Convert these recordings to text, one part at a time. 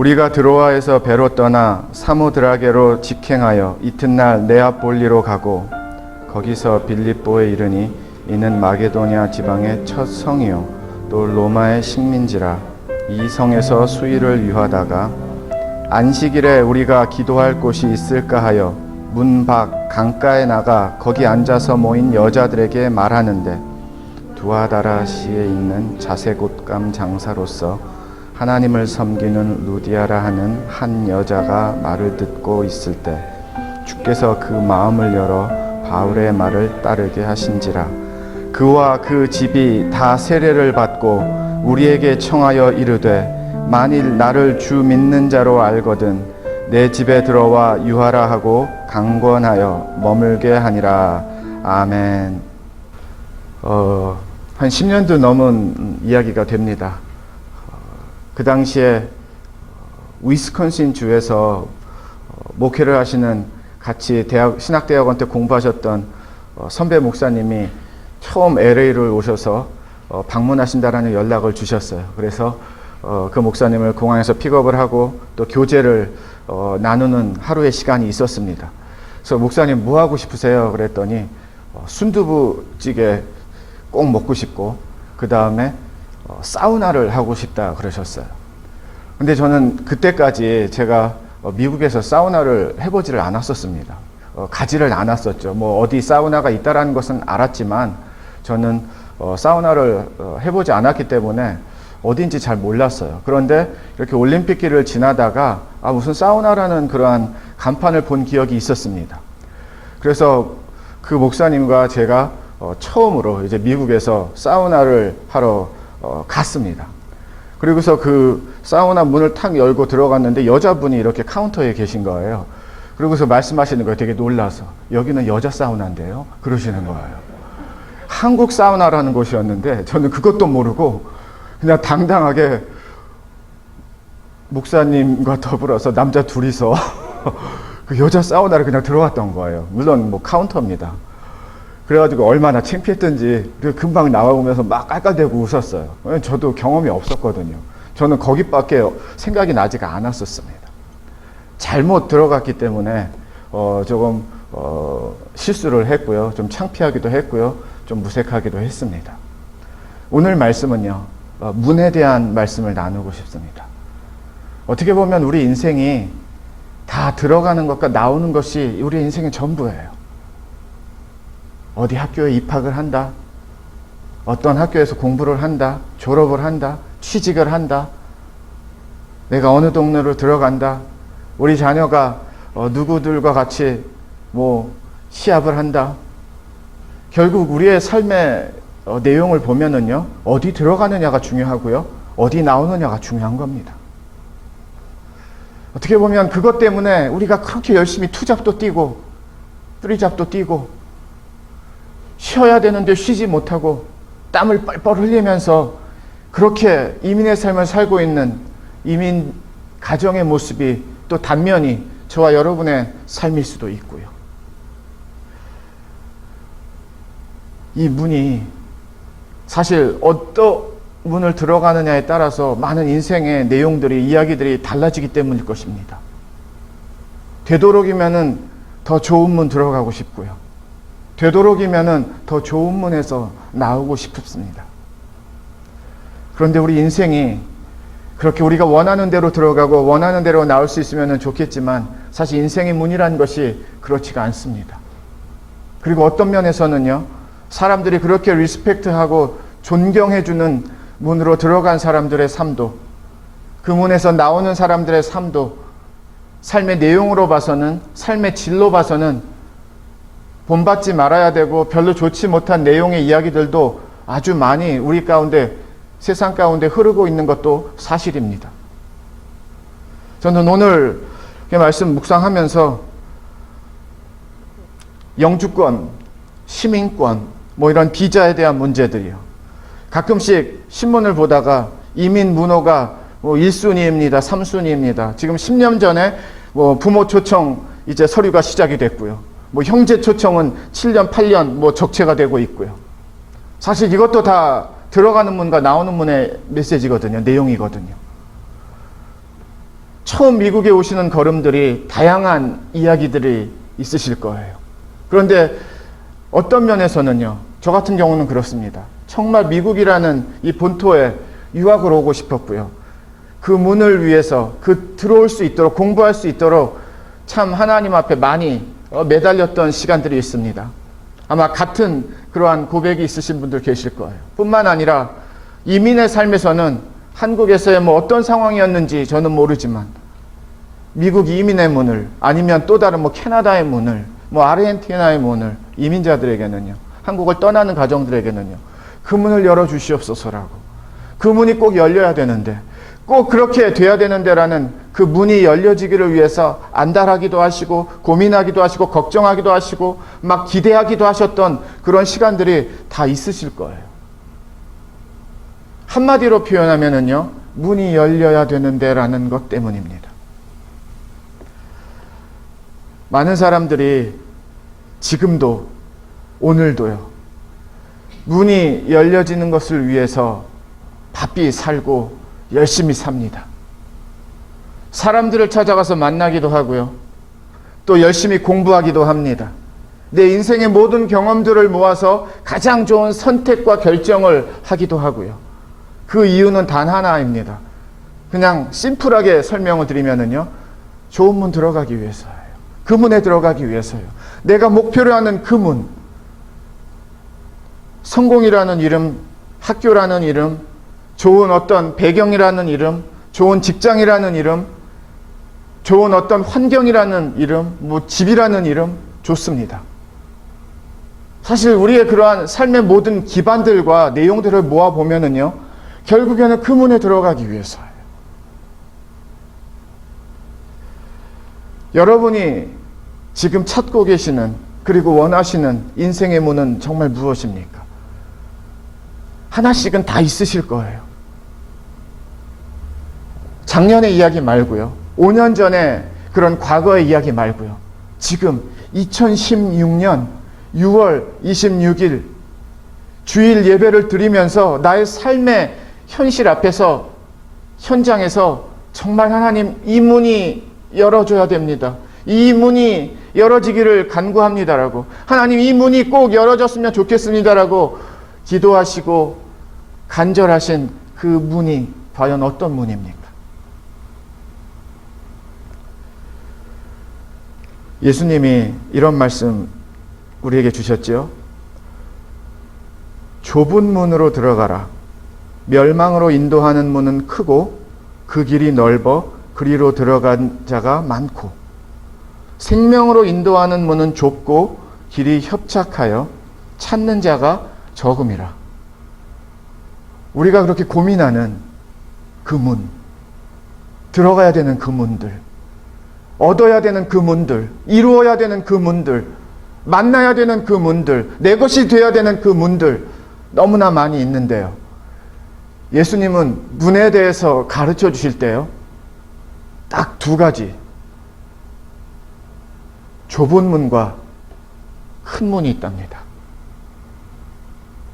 우리가 드로아에서 배로 떠나 사모드라게로 직행하여 이튿날 네아폴리로 가고 거기서 빌립보에 이르니 이는 마게도냐 지방의 첫 성이요 또 로마의 식민지라. 이 성에서 수일을 유하다가 안식일에 우리가 기도할 곳이 있을까 하여 문 밖 강가에 나가 거기 앉아서 모인 여자들에게 말하는데 두아다라시에 있는 자색옷감 장사로서 하나님을 섬기는 루디아라 하는 한 여자가 말을 듣고 있을 때 주께서 그 마음을 열어 바울의 말을 따르게 하신지라. 그와 그 집이 다 세례를 받고 우리에게 청하여 이르되 만일 나를 주 믿는 자로 알거든 내 집에 들어와 유하라 하고 강권하여 머물게 하니라. 아멘. 한 10년도 넘은 이야기가 됩니다. 그 당시에 위스콘신 주에서 목회를 하시는 같이 신학대학원 때 공부하셨던 선배 목사님이 처음 LA를 오셔서 방문하신다라는 연락을 주셨어요. 그래서 그 목사님을 공항에서 픽업을 하고 또 교제를 나누는 하루의 시간이 있었습니다. 그래서 목사님 뭐 하고 싶으세요? 그랬더니 순두부찌개 꼭 먹고 싶고 그 다음에 사우나를 하고 싶다 그러셨어요. 근데 저는 그때까지 제가 미국에서 사우나를 해보지를 않았었습니다. 가지를 않았었죠. 뭐 어디 사우나가 있다라는 것은 알았지만 저는 사우나를 해보지 않았기 때문에 어딘지 잘 몰랐어요. 그런데 이렇게 올림픽길을 지나다가 무슨 사우나라는 그러한 간판을 본 기억이 있었습니다. 그래서 그 목사님과 제가 처음으로 이제 미국에서 사우나를 하러 갔습니다. 그리고서 그 사우나 문을 탁 열고 들어갔는데 여자분이 이렇게 카운터에 계신 거예요. 그러고서 말씀하시는 거예요. 되게 놀라서. 여기는 여자 사우나인데요? 그러시는 거예요. 한국 사우나라는 곳이었는데 저는 그것도 모르고 그냥 당당하게 목사님과 더불어서 남자 둘이서 그 여자 사우나를 그냥 들어갔던 거예요. 물론 뭐 카운터입니다. 그래가지고 얼마나 창피했던지 금방 나와보면서 막 깔깔대고 웃었어요. 저도 경험이 없었거든요. 저는 거기밖에 생각이 나지가 않았었습니다. 잘못 들어갔기 때문에 조금 실수를 했고요. 좀 창피하기도 했고요. 좀 무색하기도 했습니다. 오늘 말씀은요, 문에 대한 말씀을 나누고 싶습니다. 어떻게 보면 우리 인생이 다 들어가는 것과 나오는 것이 우리 인생의 전부예요. 어디 학교에 입학을 한다, 어떤 학교에서 공부를 한다, 졸업을 한다, 취직을 한다, 내가 어느 동네로 들어간다, 우리 자녀가 누구들과 같이 뭐 시합을 한다. 결국 우리의 삶의 내용을 보면은요, 어디 들어가느냐가 중요하고요, 어디 나오느냐가 중요한 겁니다. 어떻게 보면 그것 때문에 우리가 그렇게 열심히 투잡도 뛰고 쓰리잡도 뛰고 쉬어야 되는데 쉬지 못하고 땀을 뻘뻘 흘리면서 그렇게 이민의 삶을 살고 있는 이민 가정의 모습이 또 단면이 저와 여러분의 삶일 수도 있고요. 이 문이 사실 어떤 문을 들어가느냐에 따라서 많은 인생의 내용들이, 이야기들이 달라지기 때문일 것입니다. 되도록이면은 더 좋은 문 들어가고 싶고요. 되도록이면은 더 좋은 문에서 나오고 싶습니다. 그런데 우리 인생이 그렇게 우리가 원하는 대로 들어가고 원하는 대로 나올 수 있으면 좋겠지만 사실 인생의 문이라는 것이 그렇지가 않습니다. 그리고 어떤 면에서는요, 사람들이 그렇게 리스펙트하고 존경해주는 문으로 들어간 사람들의 삶도, 그 문에서 나오는 사람들의 삶도 삶의 내용으로 봐서는, 삶의 질로 봐서는 본받지 말아야 되고 별로 좋지 못한 내용의 이야기들도 아주 많이 우리 가운데, 세상 가운데 흐르고 있는 것도 사실입니다. 저는 오늘 말씀 묵상하면서 영주권, 시민권, 뭐 이런 비자에 대한 문제들이요, 가끔씩 신문을 보다가 이민 문호가 뭐 1순위입니다, 3순위입니다. 지금 10년 전에 뭐 부모 초청 이제 서류가 시작이 됐고요. 뭐 형제 초청은 7년, 8년 뭐 적체가 되고 있고요. 사실 이것도 다 들어가는 문과 나오는 문의 메시지거든요. 내용이거든요. 처음 미국에 오시는 걸음들이 다양한 이야기들이 있으실 거예요. 그런데 어떤 면에서는요, 저 같은 경우는 그렇습니다. 정말 미국이라는 이 본토에 유학을 오고 싶었고요. 그 문을 위해서 들어올 수 있도록, 공부할 수 있도록 참 하나님 앞에 많이 매달렸던 시간들이 있습니다. 아마 같은 그러한 고백이 있으신 분들 계실 거예요. 뿐만 아니라 이민의 삶에서는 한국에서의 어떤 상황이었는지 저는 모르지만 미국 이민의 문을, 아니면 또 다른 캐나다의 문을, 아르헨티나의 문을, 이민자들에게는요, 한국을 떠나는 가정들에게는요, 그 문을 열어주시옵소서라고. 그 문이 꼭 열려야 되는데, 꼭 그렇게 돼야 되는데라는 그 문이 열려지기를 위해서 안달하기도 하시고, 고민하기도 하시고, 걱정하기도 하시고, 막 기대하기도 하셨던 그런 시간들이 다 있으실 거예요. 한마디로 표현하면은요, 문이 열려야 되는데라는 것 때문입니다. 많은 사람들이 지금도, 오늘도요, 문이 열려지는 것을 위해서 바삐 살고 열심히 삽니다. 사람들을 찾아가서 만나기도 하고요. 또 열심히 공부하기도 합니다. 내 인생의 모든 경험들을 모아서 가장 좋은 선택과 결정을 하기도 하고요. 그 이유는 단 하나입니다. 그냥 심플하게 설명을 드리면은요, 좋은 문 들어가기 위해서예요. 그 문에 들어가기 위해서요. 내가 목표로 하는 그 문, 성공이라는 이름, 학교라는 이름, 좋은 어떤 배경이라는 이름, 좋은 직장이라는 이름, 좋은 어떤 환경이라는 이름, 집이라는 이름, 좋습니다. 사실 우리의 그러한 삶의 모든 기반들과 내용들을 모아보면은요, 결국에는 그 문에 들어가기 위해서예요. 여러분이 지금 찾고 계시는, 그리고 원하시는 인생의 문은 정말 무엇입니까? 하나씩은 다 있으실 거예요. 작년의 이야기 말고요, 5년 전에 그런 과거의 이야기 말고요, 지금 2016년 6월 26일 주일 예배를 드리면서 나의 삶의 현실 앞에서, 현장에서 정말 하나님, 이 문이 열어줘야 됩니다. 이 문이 열어지기를 간구합니다라고, 하나님 이 문이 꼭 열어졌으면 좋겠습니다라고 기도하시고 간절하신 그 문이 과연 어떤 문입니까? 예수님이 이런 말씀 우리에게 주셨죠. 좁은 문으로 들어가라. 멸망으로 인도하는 문은 크고 그 길이 넓어 그리로 들어간 자가 많고, 생명으로 인도하는 문은 좁고 길이 협착하여 찾는 자가 적음이라. 우리가 그렇게 고민하는 그 문, 들어가야 되는 그 문들, 얻어야 되는 그 문들, 이루어야 되는 그 문들, 만나야 되는 그 문들, 내 것이 되어야 되는 그 문들, 너무나 많이 있는데요, 예수님은 문에 대해서 가르쳐 주실 때요, 딱 두 가지, 좁은 문과 큰 문이 있답니다.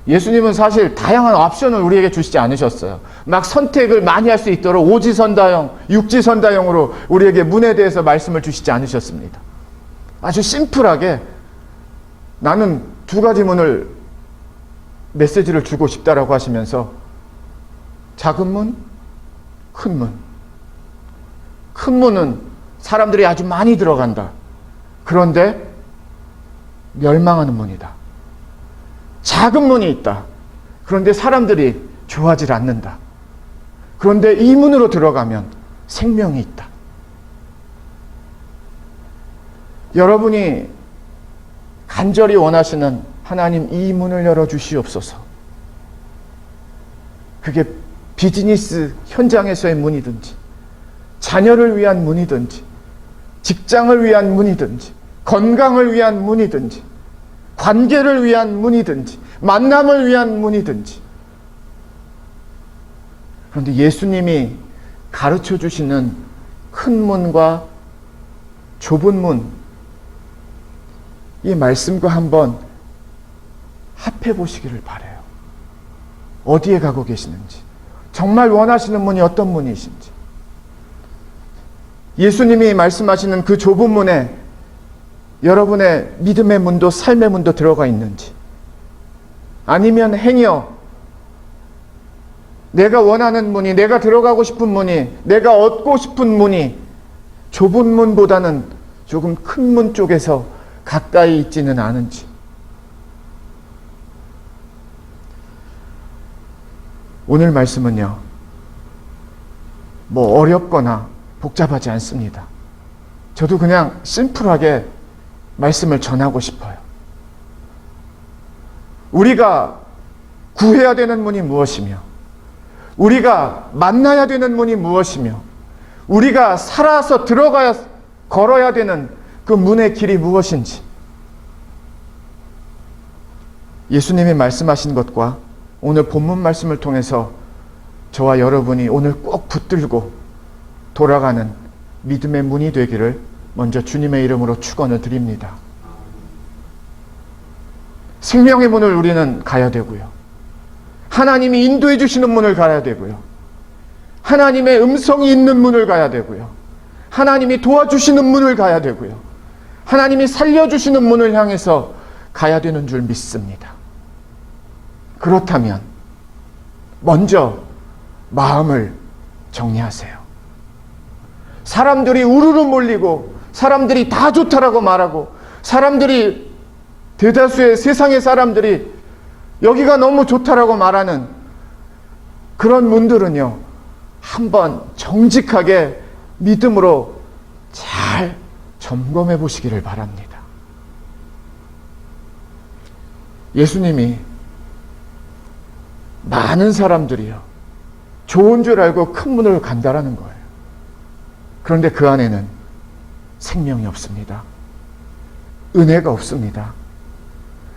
예수님은 사실 다양한 옵션을 우리에게 주시지 않으셨어요. 막 선택을 많이 할 수 있도록 오지선다형, 육지선다형으로 우리에게 문에 대해서 말씀을 주시지 않으셨습니다. 아주 심플하게 나는 두 가지 문을, 메시지를 주고 싶다라고 하시면서 작은 문, 큰 문. 큰 문은 사람들이 아주 많이 들어간다. 그런데 멸망하는 문이다. 작은 문이 있다. 그런데 사람들이 좋아하지 않는다. 그런데 이 문으로 들어가면 생명이 있다. 여러분이 간절히 원하시는 하나님, 이 문을 열어주시옵소서. 그게 비즈니스 현장에서의 문이든지, 자녀를 위한 문이든지, 직장을 위한 문이든지, 건강을 위한 문이든지, 관계를 위한 문이든지, 만남을 위한 문이든지. 그런데 예수님이 가르쳐 주시는 큰 문과 좁은 문, 이 말씀과 한번 합해 보시기를 바라요. 어디에 가고 계시는지, 정말 원하시는 문이 어떤 문이신지. 예수님이 말씀하시는 그 좁은 문에 여러분의 믿음의 문도 삶의 문도 들어가 있는지, 아니면 행여 내가 원하는 문이, 내가 들어가고 싶은 문이, 내가 얻고 싶은 문이 좁은 문보다는 조금 큰 문 쪽에서 가까이 있지는 않은지. 오늘 말씀은요, 뭐 어렵거나 복잡하지 않습니다. 저도 그냥 심플하게 말씀을 전하고 싶어요. 우리가 구해야 되는 문이 무엇이며, 우리가 만나야 되는 문이 무엇이며, 우리가 살아서 걸어야 되는 그 문의 길이 무엇인지, 예수님이 말씀하신 것과 오늘 본문 말씀을 통해서 저와 여러분이 오늘 꼭 붙들고 돌아가는 믿음의 문이 되기를 먼저 주님의 이름으로 축원을 드립니다. 생명의 문을 우리는 가야 되고요. 하나님이 인도해 주시는 문을 가야 되고요. 하나님의 음성이 있는 문을 가야 되고요. 하나님이 도와주시는 문을 가야 되고요. 하나님이 살려주시는 문을 향해서 가야 되는 줄 믿습니다. 그렇다면 먼저 마음을 정리하세요. 사람들이 우르르 몰리고 사람들이 다 좋다라고 말하고 사람들이 대다수의 세상의 사람들이 여기가 너무 좋다라고 말하는 그런 문들은요, 한번 정직하게 믿음으로 잘 점검해 보시기를 바랍니다. 예수님이 많은 사람들이요, 좋은 줄 알고 큰 문을 간다라는 거예요. 그런데 그 안에는 생명이 없습니다. 은혜가 없습니다.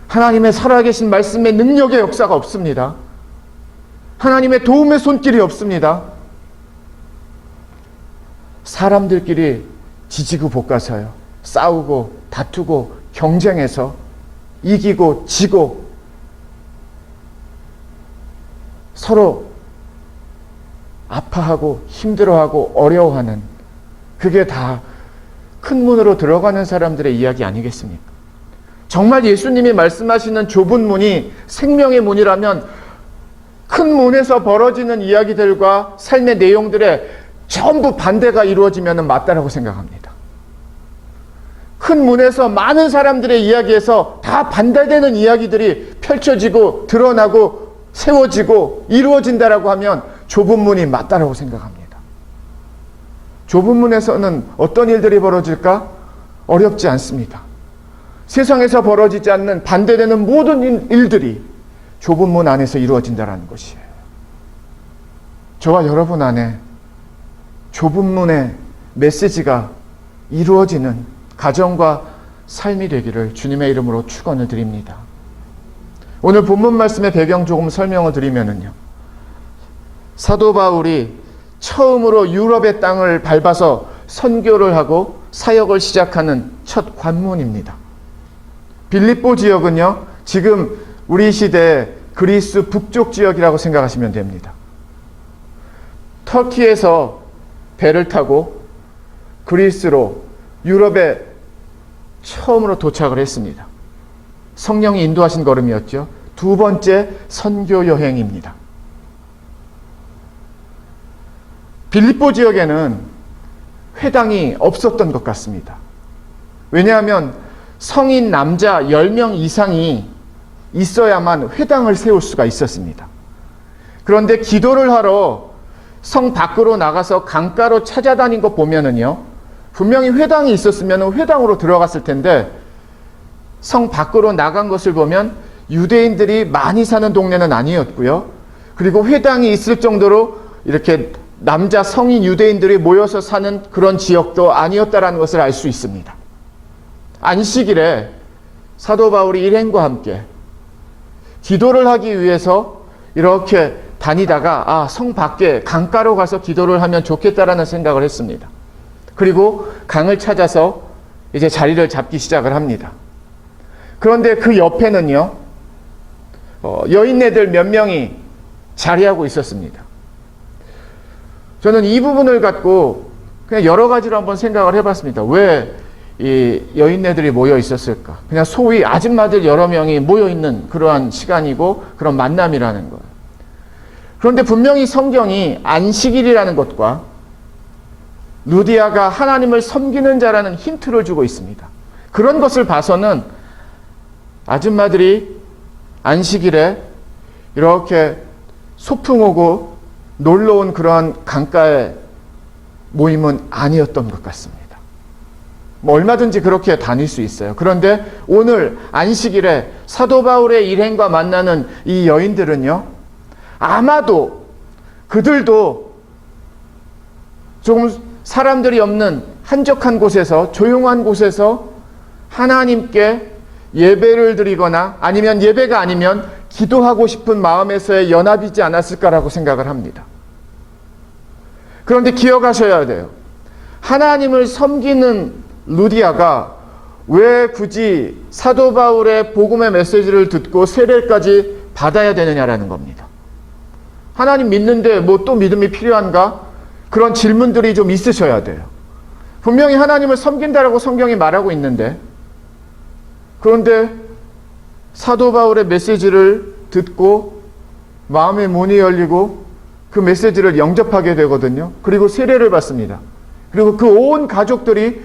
하나님의 살아계신 말씀의 능력의 역사가 없습니다. 하나님의 도움의 손길이 없습니다. 사람들끼리 지지고 볶아서요, 싸우고 다투고 경쟁해서 이기고 지고 서로 아파하고 힘들어하고 어려워하는, 그게 다 큰 문으로 들어가는 사람들의 이야기 아니겠습니까? 정말 예수님이 말씀하시는 좁은 문이 생명의 문이라면 큰 문에서 벌어지는 이야기들과 삶의 내용들에 전부 반대가 이루어지면 맞다라고 생각합니다. 큰 문에서 많은 사람들의 이야기에서 다 반대되는 이야기들이 펼쳐지고 드러나고 세워지고 이루어진다라고 하면 좁은 문이 맞다라고 생각합니다. 좁은 문에서는 어떤 일들이 벌어질까? 어렵지 않습니다. 세상에서 벌어지지 않는 반대되는 모든 일들이 좁은 문 안에서 이루어진다는 것이에요. 저와 여러분 안에 좁은 문의 메시지가 이루어지는 가정과 삶이 되기를 주님의 이름으로 축원을 드립니다. 오늘 본문 말씀의 배경 조금 설명을 드리면은요, 사도 바울이 처음으로 유럽의 땅을 밟아서 선교를 하고 사역을 시작하는 첫 관문입니다. 빌립보 지역은요, 지금 우리 시대 그리스 북쪽 지역이라고 생각하시면 됩니다. 터키에서 배를 타고 그리스로, 유럽에 처음으로 도착을 했습니다. 성령이 인도하신 걸음이었죠. 두 번째 선교 여행입니다. 빌립보 지역에는 회당이 없었던 것 같습니다. 왜냐하면 성인 남자 10명 이상이 있어야만 회당을 세울 수가 있었습니다. 그런데 기도를 하러 성 밖으로 나가서 강가로 찾아다닌 거 보면은요, 분명히 회당이 있었으면 회당으로 들어갔을 텐데 성 밖으로 나간 것을 보면 유대인들이 많이 사는 동네는 아니었고요. 그리고 회당이 있을 정도로 이렇게 남자 성인 유대인들이 모여서 사는 그런 지역도 아니었다라는 것을 알 수 있습니다. 안식일에 사도 바울이 일행과 함께 기도를 하기 위해서 이렇게 다니다가 성 밖에 강가로 가서 기도를 하면 좋겠다라는 생각을 했습니다. 그리고 강을 찾아서 이제 자리를 잡기 시작을 합니다. 그런데 그 옆에는요, 여인네들 몇 명이 자리하고 있었습니다. 저는 이 부분을 갖고 그냥 여러 가지로 한번 생각을 해봤습니다. 왜 이 여인네들이 모여 있었을까? 그냥 소위 아줌마들 여러 명이 모여 있는 그러한 시간이고 그런 만남이라는 거예요. 그런데 분명히 성경이 안식일이라는 것과 루디아가 하나님을 섬기는 자라는 힌트를 주고 있습니다. 그런 것을 봐서는 아줌마들이 안식일에 이렇게 소풍 오고 놀러 온 그러한 강가의 모임은 아니었던 것 같습니다. 뭐 얼마든지 그렇게 다닐 수 있어요. 그런데 오늘 안식일에 사도 바울의 일행과 만나는 이 여인들은요, 아마도 그들도 조금 사람들이 없는 한적한 곳에서, 조용한 곳에서 하나님께 예배를 드리거나 아니면 예배가 아니면 기도하고 싶은 마음에서의 연합이지 않았을까라고 생각을 합니다. 그런데 기억하셔야 돼요. 하나님을 섬기는 루디아가 왜 굳이 사도 바울의 복음의 메시지를 듣고 세례까지 받아야 되느냐라는 겁니다. 하나님 믿는데 뭐 또 믿음이 필요한가? 그런 질문들이 좀 있으셔야 돼요. 분명히 하나님을 섬긴다라고 성경이 말하고 있는데, 그런데 사도 바울의 메시지를 듣고 마음의 문이 열리고 그 메시지를 영접하게 되거든요. 그리고 세례를 받습니다. 그리고 그 온 가족들이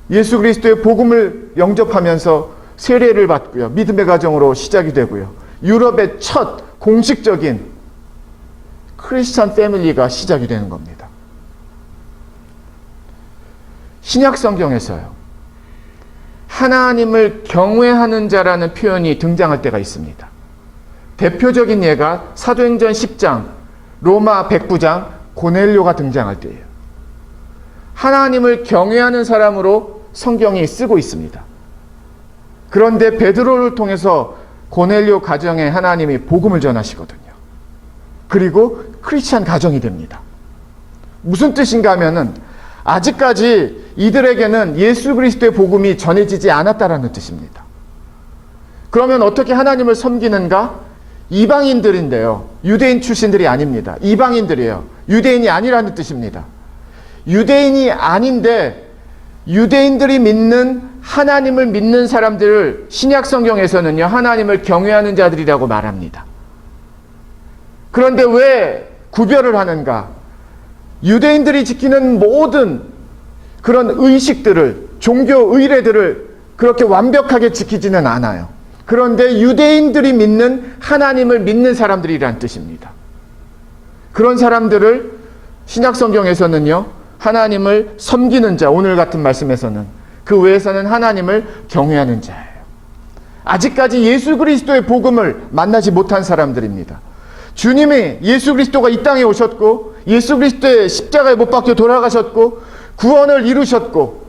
예수 그리스도의 복음을 영접하면서 세례를 받고요. 믿음의 가정으로 시작이 되고요. 유럽의 첫 공식적인 크리스찬 패밀리가 시작이 되는 겁니다. 신약 성경에서요, 하나님을 경외하는 자라는 표현이 등장할 때가 있습니다. 대표적인 예가 사도행전 10장, 로마 백부장 고넬료가 등장할 때예요. 하나님을 경외하는 사람으로 성경이 쓰고 있습니다. 그런데 베드로를 통해서 고넬료 가정에 하나님이 복음을 전하시거든요. 그리고 크리스찬 가정이 됩니다. 무슨 뜻인가 하면은 아직까지 이들에게는 예수 그리스도의 복음이 전해지지 않았다라는 뜻입니다. 그러면 어떻게 하나님을 섬기는가? 이방인들인데요. 유대인 출신들이 아닙니다. 이방인들이에요. 유대인이 아니라는 뜻입니다. 유대인이 아닌데 유대인들이 믿는 하나님을 믿는 사람들을 신약 성경에서는요, 하나님을 경외하는 자들이라고 말합니다. 그런데 왜 구별을 하는가? 유대인들이 지키는 모든 그런 의식들을, 종교 의례들을 그렇게 완벽하게 지키지는 않아요. 그런데 유대인들이 믿는 하나님을 믿는 사람들이란 뜻입니다. 그런 사람들을 신약 성경에서는요, 하나님을 섬기는 자, 오늘 같은 말씀에서는 그 외에서는 하나님을 경외하는 자예요. 아직까지 예수 그리스도의 복음을 만나지 못한 사람들입니다. 주님이 예수 그리스도가 이 땅에 오셨고 예수 그리스도의 십자가에 못 박혀 돌아가셨고 구원을 이루셨고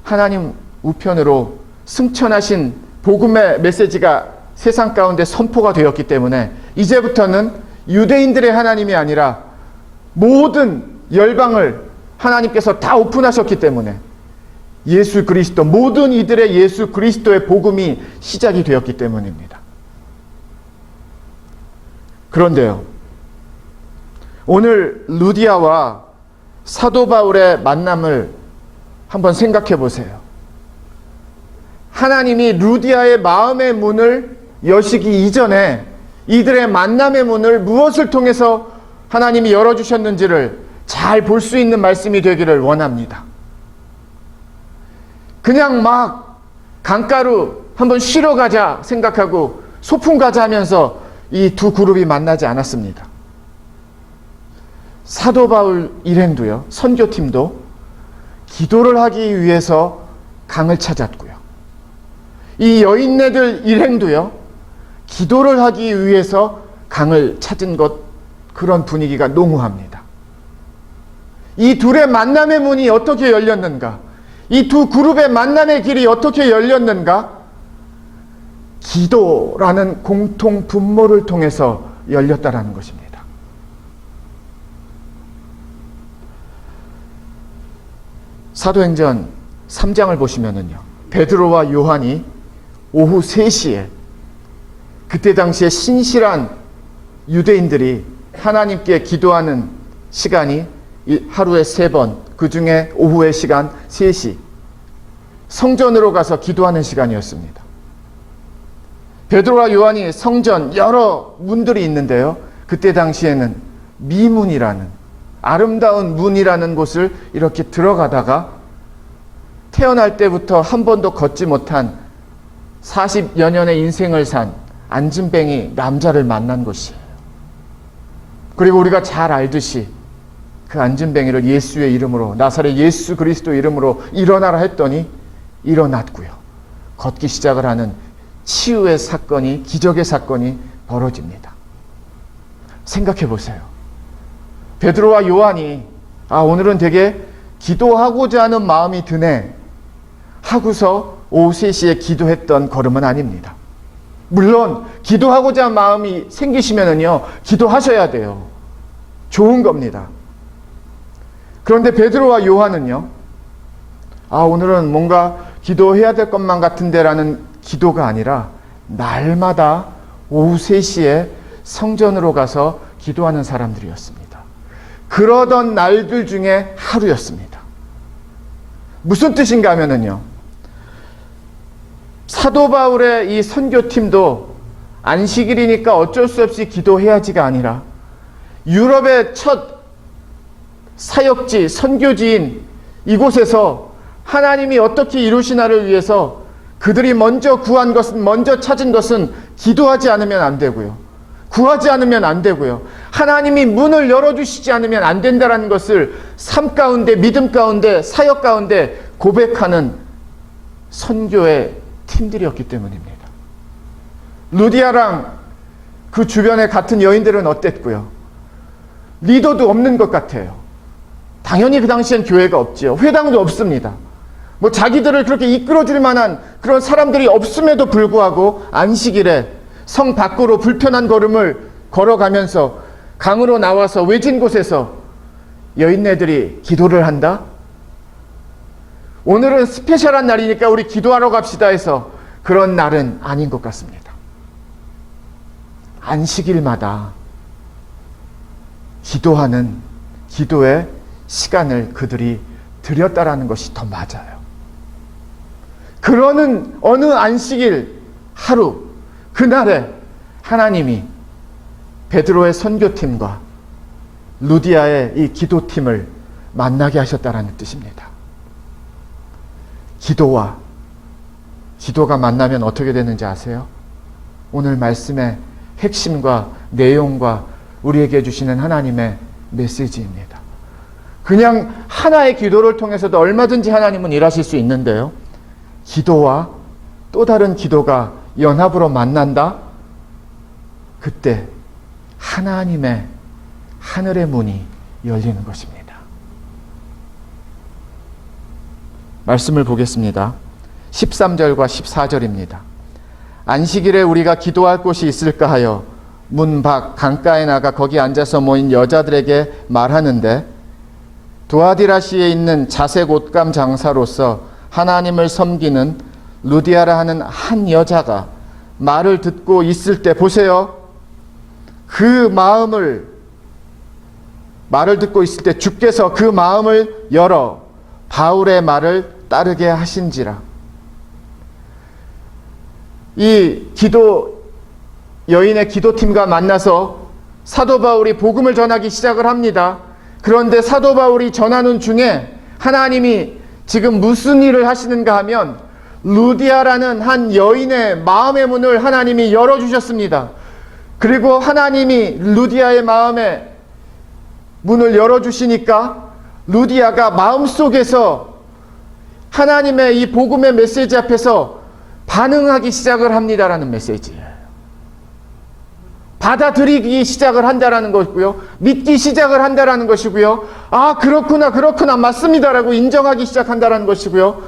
하나님 우편으로 승천하신 복음의 메시지가 세상 가운데 선포가 되었기 때문에 이제부터는 유대인들의 하나님이 아니라 모든 열방을 하나님께서 다 오픈하셨기 때문에 예수 그리스도, 모든 이들의 예수 그리스도의 복음이 시작이 되었기 때문입니다. 그런데요, 오늘 루디아와 사도 바울의 만남을 한번 생각해 보세요. 하나님이 루디아의 마음의 문을 여시기 이전에 이들의 만남의 문을 무엇을 통해서 하나님이 열어주셨는지를 잘 볼 수 있는 말씀이 되기를 원합니다. 그냥 막 강가로 한번 쉬러 가자 생각하고 소풍 가자 하면서 이 두 그룹이 만나지 않았습니다. 사도 바울 일행도요, 선교팀도 기도를 하기 위해서 강을 찾았고요. 이 여인네들 일행도요, 기도를 하기 위해서 강을 찾은 것, 그런 분위기가 농후합니다. 이 둘의 만남의 문이 어떻게 열렸는가? 이 두 그룹의 만남의 길이 어떻게 열렸는가? 기도라는 공통 분모를 통해서 열렸다라는 것입니다. 사도행전 3장을 보시면은요, 베드로와 요한이 오후 3시에 그때 당시에 신실한 유대인들이 하나님께 기도하는 시간이 하루에 3번, 그 중에 오후의 시간 3시, 성전으로 가서 기도하는 시간이었습니다. 베드로와 요한이 성전 여러 문들이 있는데요. 그때 당시에는 미문이라는, 아름다운 문이라는 곳을 이렇게 들어가다가 태어날 때부터 한 번도 걷지 못한 40여 년의 인생을 산 안진뱅이 남자를 만난 곳이에요. 그리고 우리가 잘 알듯이 그 안진뱅이를 예수의 이름으로, 나사렛 예수 그리스도 이름으로 일어나라 했더니 일어났고요. 걷기 시작을 하는 치유의 사건이, 기적의 사건이 벌어집니다. 생각해 보세요. 베드로와 요한이 오늘은 되게 기도하고자 하는 마음이 드네 하고서 오후 3시에 기도했던 걸음은 아닙니다. 물론 기도하고자 하는 마음이 생기시면은요, 기도하셔야 돼요. 좋은 겁니다. 그런데 베드로와 요한은요, 오늘은 뭔가 기도해야 될 것만 같은데 라는 기도가 아니라 날마다 오후 3시에 성전으로 가서 기도하는 사람들이었습니다. 그러던 날들 중에 하루였습니다. 무슨 뜻인가 하면은요, 사도 바울의 이 선교팀도 안식일이니까 어쩔 수 없이 기도해야지가 아니라 유럽의 첫 사역지, 선교지인 이곳에서 하나님이 어떻게 이루시나를 위해서 그들이 먼저 구한 것은, 먼저 찾은 것은 기도하지 않으면 안 되고요. 구하지 않으면 안 되고요. 하나님이 문을 열어주시지 않으면 안 된다는 것을 삶 가운데, 믿음 가운데, 사역 가운데 고백하는 선교의 팀들이었기 때문입니다. 루디아랑 그 주변의 같은 여인들은 어땠고요? 리더도 없는 것 같아요. 당연히 그 당시엔 교회가 없지요. 회당도 없습니다. 자기들을 그렇게 이끌어줄 만한 그런 사람들이 없음에도 불구하고 안식일에 성 밖으로 불편한 걸음을 걸어가면서 강으로 나와서 외진 곳에서 여인네들이 기도를 한다? 오늘은 스페셜한 날이니까 우리 기도하러 갑시다 해서 그런 날은 아닌 것 같습니다. 안식일마다 기도하는, 기도의 시간을 그들이 들였다라는 것이 더 맞아요. 그러는 어느 안식일 하루, 그날에 하나님이 베드로의 선교팀과 루디아의 이 기도팀을 만나게 하셨다라는 뜻입니다. 기도가 만나면 어떻게 되는지 아세요? 오늘 말씀의 핵심과 내용과 우리에게 주시는 하나님의 메시지입니다. 그냥 하나의 기도를 통해서도 얼마든지 하나님은 일하실 수 있는데요, 기도와 또 다른 기도가 연합으로 만난다? 그때 하나님의 하늘의 문이 열리는 것입니다. 말씀을 보겠습니다. 13절과 14절입니다. 안식일에 우리가 기도할 곳이 있을까 하여 문 밖 강가에 나가 거기 앉아서 모인 여자들에게 말하는데, 두아디라시에 있는 자색 옷감 장사로서 하나님을 섬기는 루디아라 하는 한 여자가 말을 듣고 있을 때, 보세요. 말을 듣고 있을 때 주께서 그 마음을 열어 바울의 말을 따르게 하신지라. 이 여인의 기도팀과 만나서 사도 바울이 복음을 전하기 시작을 합니다. 그런데 사도 바울이 전하는 중에 하나님이 지금 무슨 일을 하시는가 하면 루디아라는 한 여인의 마음의 문을 하나님이 열어주셨습니다. 그리고 하나님이 루디아의 마음의 문을 열어주시니까 루디아가 마음속에서 하나님의 이 복음의 메시지 앞에서 반응하기 시작을 합니다라는 메시지예요. 받아들이기 시작을 한다라는 것이고요. 믿기 시작을 한다라는 것이고요. 그렇구나 맞습니다라고 인정하기 시작한다라는 것이고요.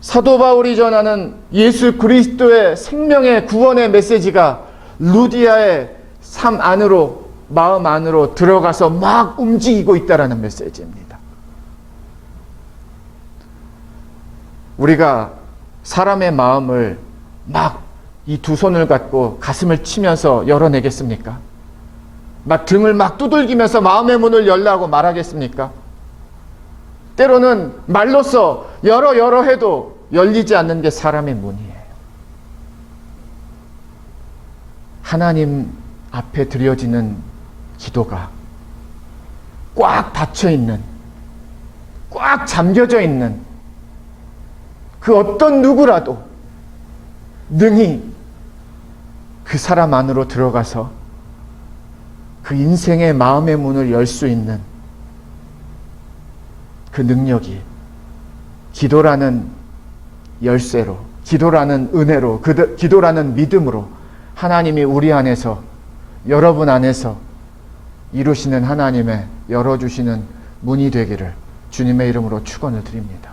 사도 바울이 전하는 예수 그리스도의 생명의 구원의 메시지가 루디아의 삶 안으로, 마음 안으로 들어가서 막 움직이고 있다라는 메시지입니다. 우리가 사람의 마음을 막 이 두 손을 갖고 가슴을 치면서 열어내겠습니까? 등을 막 두들기면서 마음의 문을 열라고 말하겠습니까? 때로는 말로써 열어 해도 열리지 않는 게 사람의 문이에요. 하나님 앞에 드려지는 기도가 꽉 닫혀 있는, 꽉 잠겨져 있는 그 어떤 누구라도 능히 그 사람 안으로 들어가서 그 인생의 마음의 문을 열 수 있는 그 능력이 기도라는 열쇠로, 기도라는 은혜로, 기도라는 믿음으로 하나님이 우리 안에서, 여러분 안에서 이루시는 하나님의 열어주시는 문이 되기를 주님의 이름으로 축원을 드립니다.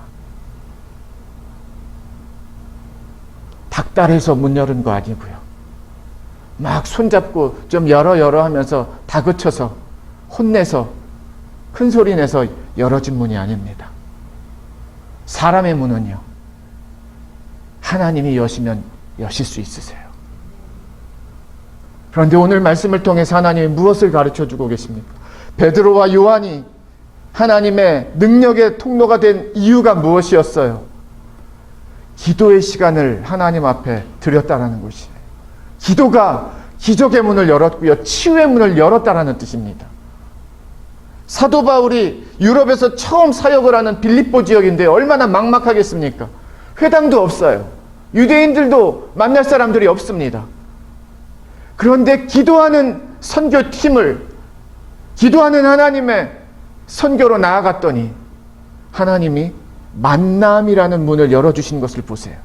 닥달해서 문 여는 거 아니고요. 막 손잡고 좀 열어 하면서 다그쳐서 혼내서 큰 소리 내서 열어진 문이 아닙니다. 사람의 문은요, 하나님이 여시면 여실 수 있으세요. 그런데 오늘 말씀을 통해서 하나님이 무엇을 가르쳐주고 계십니까? 베드로와 요한이 하나님의 능력의 통로가 된 이유가 무엇이었어요? 기도의 시간을 하나님 앞에 드렸다라는 것이에요. 기도가 기적의 문을 열었고요, 치유의 문을 열었다라는 뜻입니다. 사도 바울이 유럽에서 처음 사역을 하는 빌립보 지역인데 얼마나 막막하겠습니까? 회당도 없어요. 유대인들도 만날 사람들이 없습니다. 그런데 기도하는 선교팀을, 기도하는 하나님의 선교로 나아갔더니 하나님이 만남이라는 문을 열어주신 것을 보세요.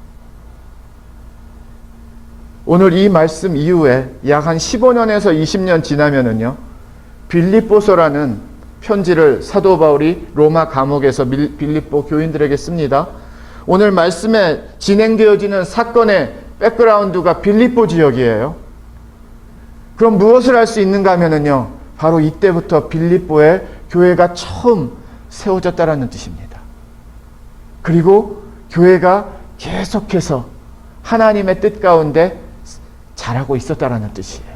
오늘 이 말씀 이후에 약 한 15년에서 20년 지나면은요, 빌립보서라는 편지를 사도 바울이 로마 감옥에서 빌립보 교인들에게 씁니다. 오늘 말씀에 진행되어지는 사건의 백그라운드가 빌립보 지역이에요. 그럼 무엇을 할 수 있는가 하면은요, 바로 이때부터 빌립보에 교회가 처음 세워졌다라는 뜻입니다. 그리고 교회가 계속해서 하나님의 뜻 가운데 자라고 있었다라는 뜻이에요.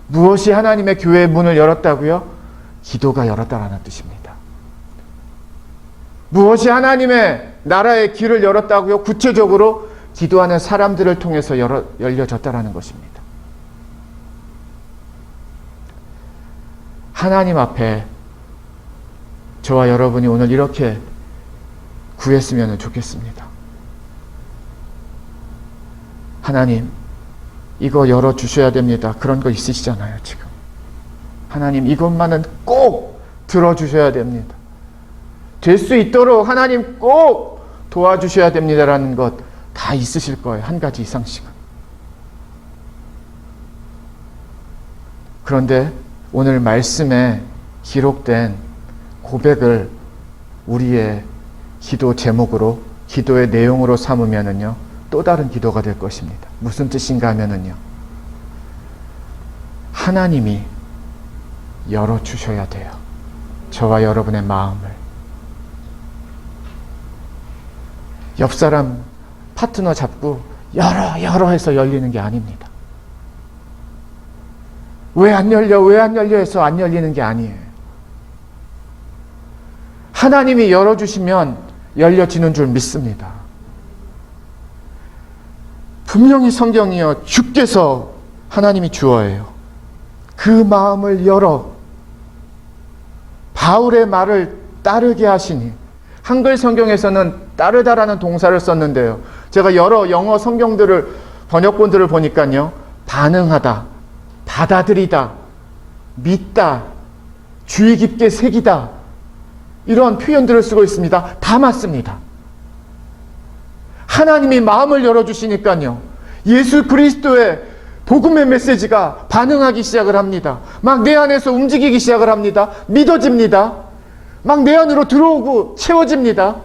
무엇이 하나님의 교회의 문을 열었다고요? 기도가 열었다라는 뜻입니다. 무엇이 하나님의 나라의 길을 열었다고요? 구체적으로 기도하는 사람들을 통해서 열려졌다라는 것입니다. 하나님 앞에 저와 여러분이 오늘 이렇게 구했으면 좋겠습니다. 하나님, 이거 열어주셔야 됩니다. 그런 거 있으시잖아요, 지금. 하나님, 이것만은 꼭 들어주셔야 됩니다. 될 수 있도록 하나님 꼭 도와주셔야 됩니다라는 것 다 있으실 거예요. 한 가지 이상씩은. 그런데 오늘 말씀에 기록된 고백을 우리의 기도 제목으로, 기도의 내용으로 삼으면은요, 또 다른 기도가 될 것입니다. 무슨 뜻인가 하면은요, 하나님이 열어주셔야 돼요. 저와 여러분의 마음을. 옆 사람 파트너 잡고 열어 해서 열리는 게 아닙니다. 왜 안 열려 해서 안 열리는 게 아니에요. 하나님이 열어주시면 열려지는 줄 믿습니다. 분명히 성경이요, 주께서 하나님이 주어예요. 그 마음을 열어 바울의 말을 따르게 하시니, 한글 성경에서는 따르다라는 동사를 썼는데요, 제가 여러 영어 성경들을, 번역본들을 보니까요, 반응하다, 받아들이다, 믿다, 주의 깊게 새기다, 이런 표현들을 쓰고 있습니다. 다 맞습니다. 하나님이 마음을 열어주시니까요, 예수 그리스도의 복음의 메시지가 반응하기 시작을 합니다. 막 내 안에서 움직이기 시작을 합니다. 믿어집니다. 막 내 안으로 들어오고 채워집니다.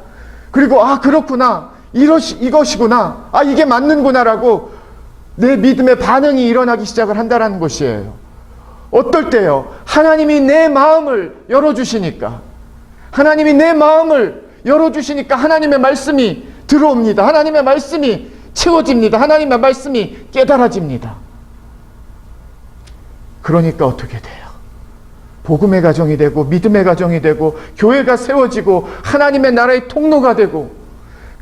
그리고 아, 그렇구나, 이것이구나, 아, 이게 맞는구나라고 내 믿음의 반응이 일어나기 시작을 한다는 것이에요. 어떨 때요? 하나님이 내 마음을 열어주시니까, 하나님이 내 마음을 열어주시니까 하나님의 말씀이 들어옵니다. 하나님의 말씀이 채워집니다. 하나님의 말씀이 깨달아집니다. 그러니까 어떻게 돼요? 복음의 가정이 되고 믿음의 가정이 되고 교회가 세워지고 하나님의 나라의 통로가 되고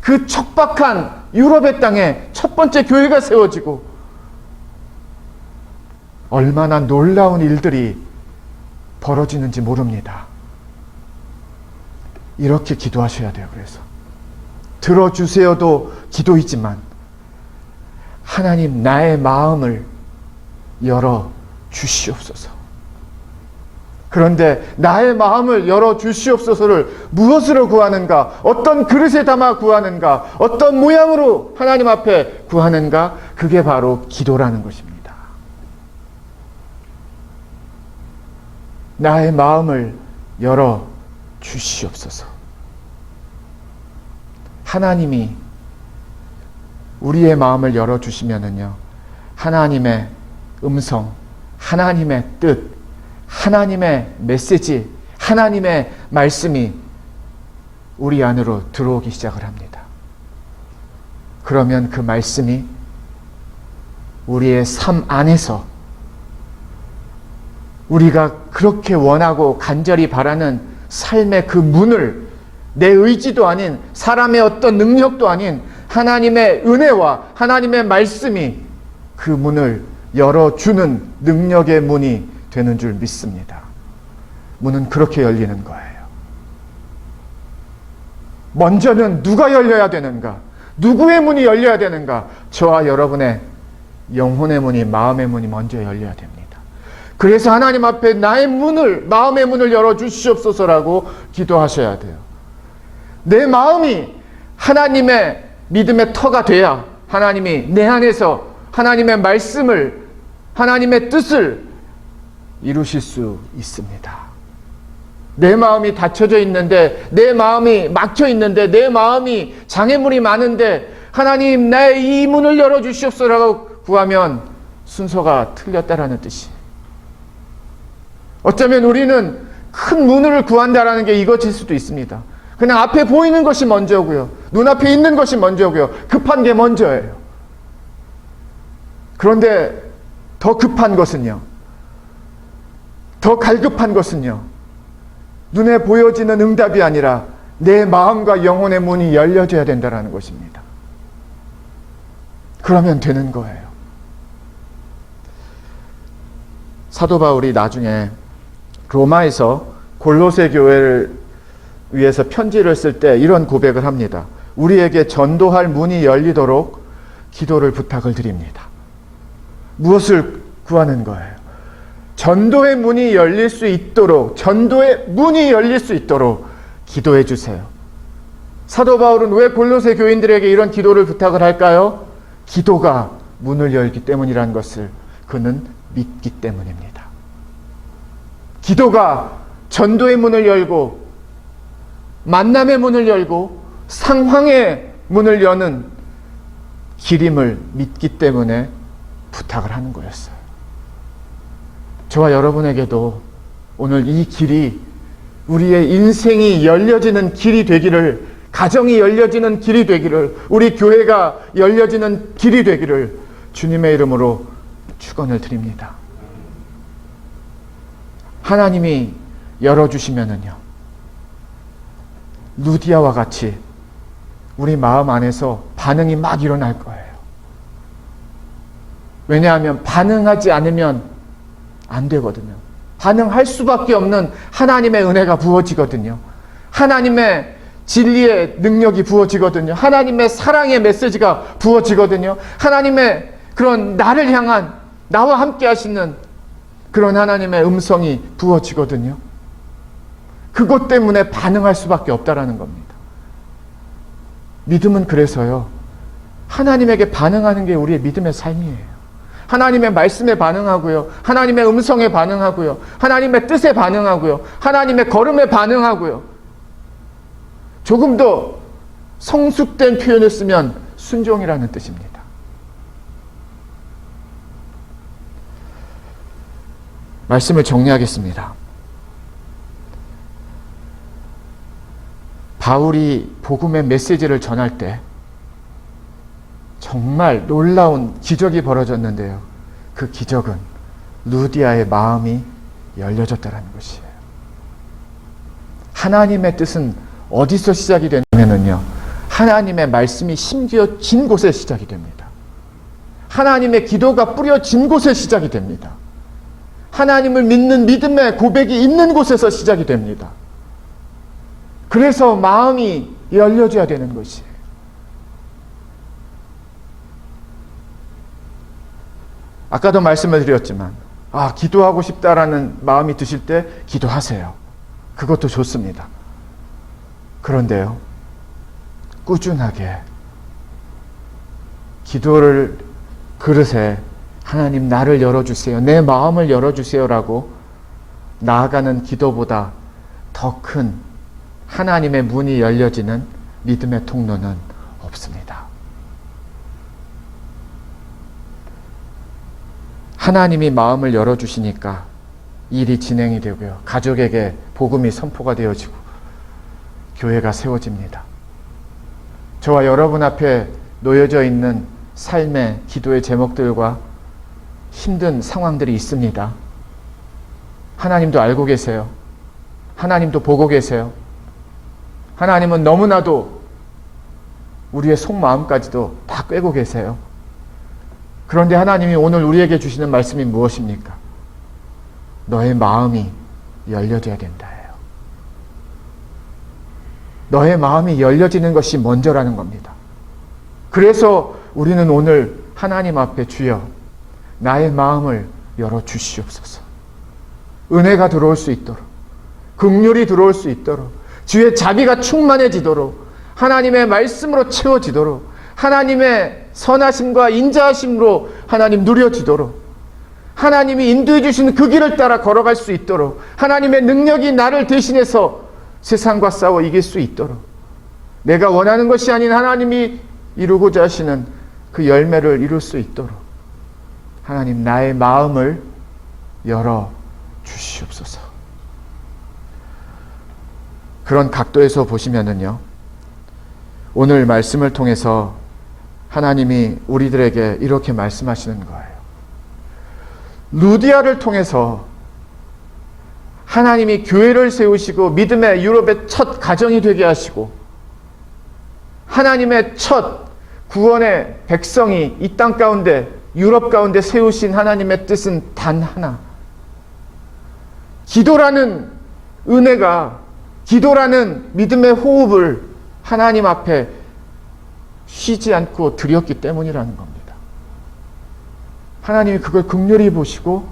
그 척박한 유럽의 땅에 첫 번째 교회가 세워지고 얼마나 놀라운 일들이 벌어지는지 모릅니다. 이렇게 기도하셔야 돼요. 그래서 들어주세요도 기도이지만 하나님 나의 마음을 열어 주시옵소서. 그런데 나의 마음을 열어 주시옵소서를 무엇으로 구하는가? 어떤 그릇에 담아 구하는가? 어떤 모양으로 하나님 앞에 구하는가? 그게 바로 기도라는 것입니다. 나의 마음을 열어 주시옵소서. 하나님이 우리의 마음을 열어 주시면은요, 하나님의 음성, 하나님의 뜻, 하나님의 메시지, 하나님의 말씀이 우리 안으로 들어오기 시작을 합니다. 그러면 그 말씀이 우리의 삶 안에서 우리가 그렇게 원하고 간절히 바라는 삶의 그 문을 내 의지도 아닌 사람의 어떤 능력도 아닌 하나님의 은혜와 하나님의 말씀이 그 문을 열어주는 능력의 문이 되는 줄 믿습니다. 문은 그렇게 열리는 거예요. 먼저는 누가 열려야 되는가? 누구의 문이 열려야 되는가? 저와 여러분의 영혼의 문이, 마음의 문이 먼저 열려야 됩니다. 그래서 하나님 앞에 나의 문을, 마음의 문을 열어주시옵소서라고 기도하셔야 돼요. 내 마음이 하나님의 믿음의 터가 돼야 하나님이 내 안에서 하나님의 말씀을, 하나님의 뜻을 이루실 수 있습니다. 내 마음이 닫혀져 있는데, 내 마음이 막혀 있는데, 내 마음이 장애물이 많은데 하나님 나의 이 문을 열어주시옵소서라고 구하면 순서가 틀렸다라는 뜻이. 어쩌면 우리는 큰 문을 구한다라는 게 이것일 수도 있습니다. 그냥 앞에 보이는 것이 먼저고요. 눈앞에 있는 것이 먼저고요. 급한 게 먼저예요. 그런데 더 급한 것은요. 더 갈급한 것은요. 눈에 보여지는 응답이 아니라 내 마음과 영혼의 문이 열려져야 된다는 것입니다. 그러면 되는 거예요. 사도 바울이 나중에 로마에서 골로새 교회를 위해서 편지를 쓸 때 이런 고백을 합니다. 우리에게 전도할 문이 열리도록 기도를 부탁을 드립니다. 무엇을 구하는 거예요? 전도의 문이 열릴 수 있도록, 전도의 문이 열릴 수 있도록 기도해 주세요. 사도 바울은 왜 골로새 교인들에게 이런 기도를 부탁을 할까요? 기도가 문을 열기 때문이라는 것을 그는 믿기 때문입니다. 기도가 전도의 문을 열고 만남의 문을 열고 상황의 문을 여는 길임을 믿기 때문에 부탁을 하는 거였어요. 저와 여러분에게도 오늘 이 길이 우리의 인생이 열려지는 길이 되기를, 가정이 열려지는 길이 되기를, 우리 교회가 열려지는 길이 되기를 주님의 이름으로 축원을 드립니다. 하나님이 열어주시면은요, 루디아와 같이 우리 마음 안에서 반응이 막 일어날 거예요. 왜냐하면 반응하지 않으면 안 되거든요. 반응할 수밖에 없는 하나님의 은혜가 부어지거든요. 하나님의 진리의 능력이 부어지거든요. 하나님의 사랑의 메시지가 부어지거든요. 하나님의 그런 나를 향한, 나와 함께 하시는 그런 하나님의 음성이 부어지거든요. 그것 때문에 반응할 수밖에 없다라는 겁니다. 믿음은 그래서요, 하나님에게 반응하는 게 우리의 믿음의 삶이에요. 하나님의 말씀에 반응하고요, 하나님의 음성에 반응하고요, 하나님의 뜻에 반응하고요, 하나님의 걸음에 반응하고요. 조금 더 성숙된 표현을 쓰면 순종이라는 뜻입니다. 말씀을 정리하겠습니다. 바울이 복음의 메시지를 전할 때 정말 놀라운 기적이 벌어졌는데요. 그 기적은 루디아의 마음이 열려졌다는 것이에요. 하나님의 뜻은 어디서 시작이 되냐면요, 하나님의 말씀이 심겨진 곳에 시작이 됩니다. 하나님의 기도가 뿌려진 곳에 시작이 됩니다. 하나님을 믿는 믿음의 고백이 있는 곳에서 시작이 됩니다. 그래서 마음이 열려져야 되는 것이에요. 아까도 말씀을 드렸지만, 기도하고 싶다라는 마음이 드실 때 기도하세요. 그것도 좋습니다. 그런데요, 꾸준하게 기도를 그릇에 하나님 나를 열어주세요, 내 마음을 열어주세요라고 나아가는 기도보다 더 큰 하나님의 문이 열려지는 믿음의 통로는 없습니다. 하나님이 마음을 열어주시니까 일이 진행이 되고요, 가족에게 복음이 선포가 되어지고 교회가 세워집니다. 저와 여러분 앞에 놓여져 있는 삶의 기도의 제목들과 힘든 상황들이 있습니다. 하나님도 알고 계세요. 하나님도 보고 계세요. 하나님은 너무나도 우리의 속마음까지도 다 꿰고 계세요. 그런데 하나님이 오늘 우리에게 주시는 말씀이 무엇입니까? 너의 마음이 열려져야 된다예요. 너의 마음이 열려지는 것이 먼저라는 겁니다. 그래서 우리는 오늘 하나님 앞에 주여 나의 마음을 열어주시옵소서. 은혜가 들어올 수 있도록, 긍휼이 들어올 수 있도록, 주의 자비가 충만해지도록, 하나님의 말씀으로 채워지도록, 하나님의 선하심과 인자하심으로 하나님 누려지도록, 하나님이 인도해 주시는 그 길을 따라 걸어갈 수 있도록, 하나님의 능력이 나를 대신해서 세상과 싸워 이길 수 있도록, 내가 원하는 것이 아닌 하나님이 이루고자 하시는 그 열매를 이룰 수 있도록 하나님 나의 마음을 열어 주시옵소서. 그런 각도에서 보시면은요, 오늘 말씀을 통해서 하나님이 우리들에게 이렇게 말씀하시는 거예요. 루디아를 통해서 하나님이 교회를 세우시고 믿음의 유럽의 첫 가정이 되게 하시고 하나님의 첫 구원의 백성이 이 땅 가운데, 유럽 가운데 세우신 하나님의 뜻은 단 하나. 기도라는 은혜가, 기도라는 믿음의 호흡을 하나님 앞에 쉬지 않고 드렸기 때문이라는 겁니다. 하나님이 그걸 긍휼히 보시고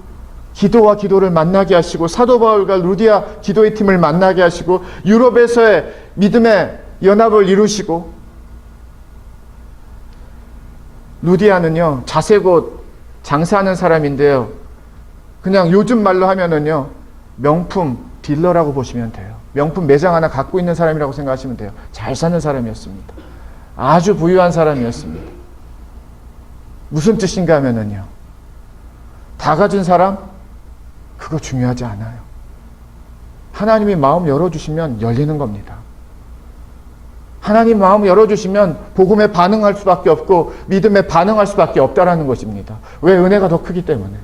기도와 기도를 만나게 하시고, 사도 바울과 루디아 기도의 팀을 만나게 하시고, 유럽에서의 믿음의 연합을 이루시고, 루디아는요, 자세곧 장사하는 사람인데요, 그냥 요즘 말로 하면은요, 명품 딜러라고 보시면 돼요. 명품 매장 하나 갖고 있는 사람이라고 생각하시면 돼요. 잘 사는 사람이었습니다. 아주 부유한 사람이었습니다. 무슨 뜻인가 하면은요, 다 가진 사람? 그거 중요하지 않아요. 하나님이 마음 열어주시면 열리는 겁니다. 하나님 마음 열어주시면 복음에 반응할 수밖에 없고 믿음에 반응할 수밖에 없다라는 것입니다. 왜? 은혜가 더 크기 때문에.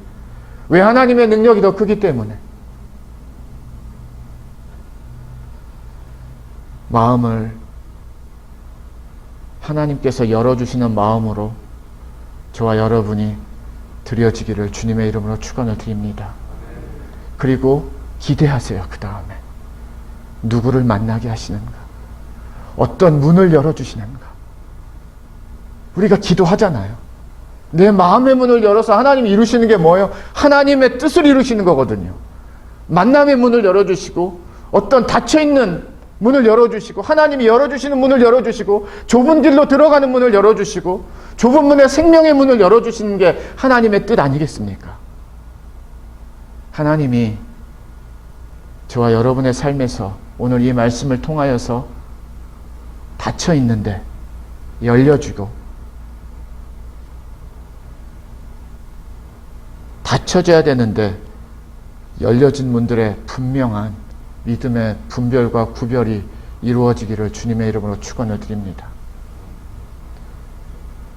왜? 하나님의 능력이 더 크기 때문에. 마음을 하나님께서 열어주시는 마음으로 저와 여러분이 드려지기를 주님의 이름으로 축원을 드립니다. 그리고 기대하세요. 그 다음에 누구를 만나게 하시는가, 어떤 문을 열어주시는가. 우리가 기도하잖아요. 내 마음의 문을 열어서 하나님이 이루시는 게 뭐예요? 하나님의 뜻을 이루시는 거거든요. 만남의 문을 열어주시고, 어떤 닫혀있는 문을 열어주시고, 하나님이 열어주시는 문을 열어주시고, 좁은 길로 들어가는 문을 열어주시고, 좁은 문에 생명의 문을 열어주시는 게 하나님의 뜻 아니겠습니까? 하나님이 저와 여러분의 삶에서 오늘 이 말씀을 통하여서 닫혀 있는데 열려주고, 닫혀져야 되는데 열려진 문들의 분명한 믿음의 분별과 구별이 이루어지기를 주님의 이름으로 축원을 드립니다.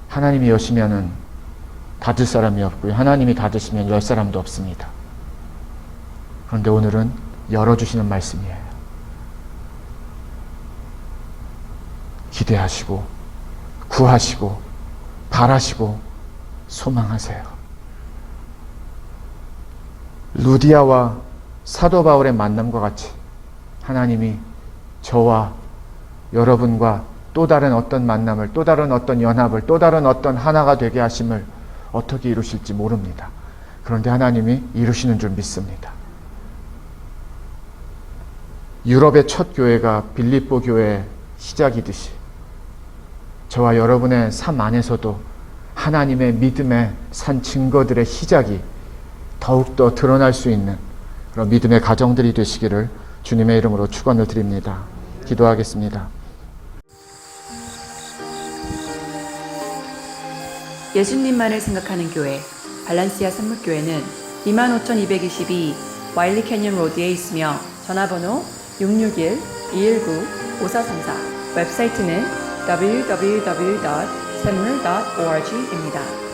하나님이 여시면은 닫을 사람이 없고요. 하나님이 닫으시면 열 사람도 없습니다. 그런데 오늘은 열어주시는 말씀이에요. 기대하시고 구하시고 바라시고 소망하세요. 루디아와 사도 바울의 만남과 같이 하나님이 저와 여러분과 또 다른 어떤 만남을, 또 다른 어떤 연합을, 또 다른 어떤 하나가 되게 하심을 어떻게 이루실지 모릅니다. 그런데 하나님이 이루시는 줄 믿습니다. 유럽의 첫 교회가 빌립보 교회의 시작이듯이 저와 여러분의 삶 안에서도 하나님의 믿음의 산 증거들의 시작이 더욱더 드러날 수 있는 그런 믿음의 가정들이 되시기를 주님의 이름으로 축원을 드립니다. 기도하겠습니다. 예수님만을 생각하는 교회 발란시아 산목교회는 25,222 와일리 캐년 로드에 있으며 전화번호 661-219-5434 웹사이트는 www.샘물.org입니다.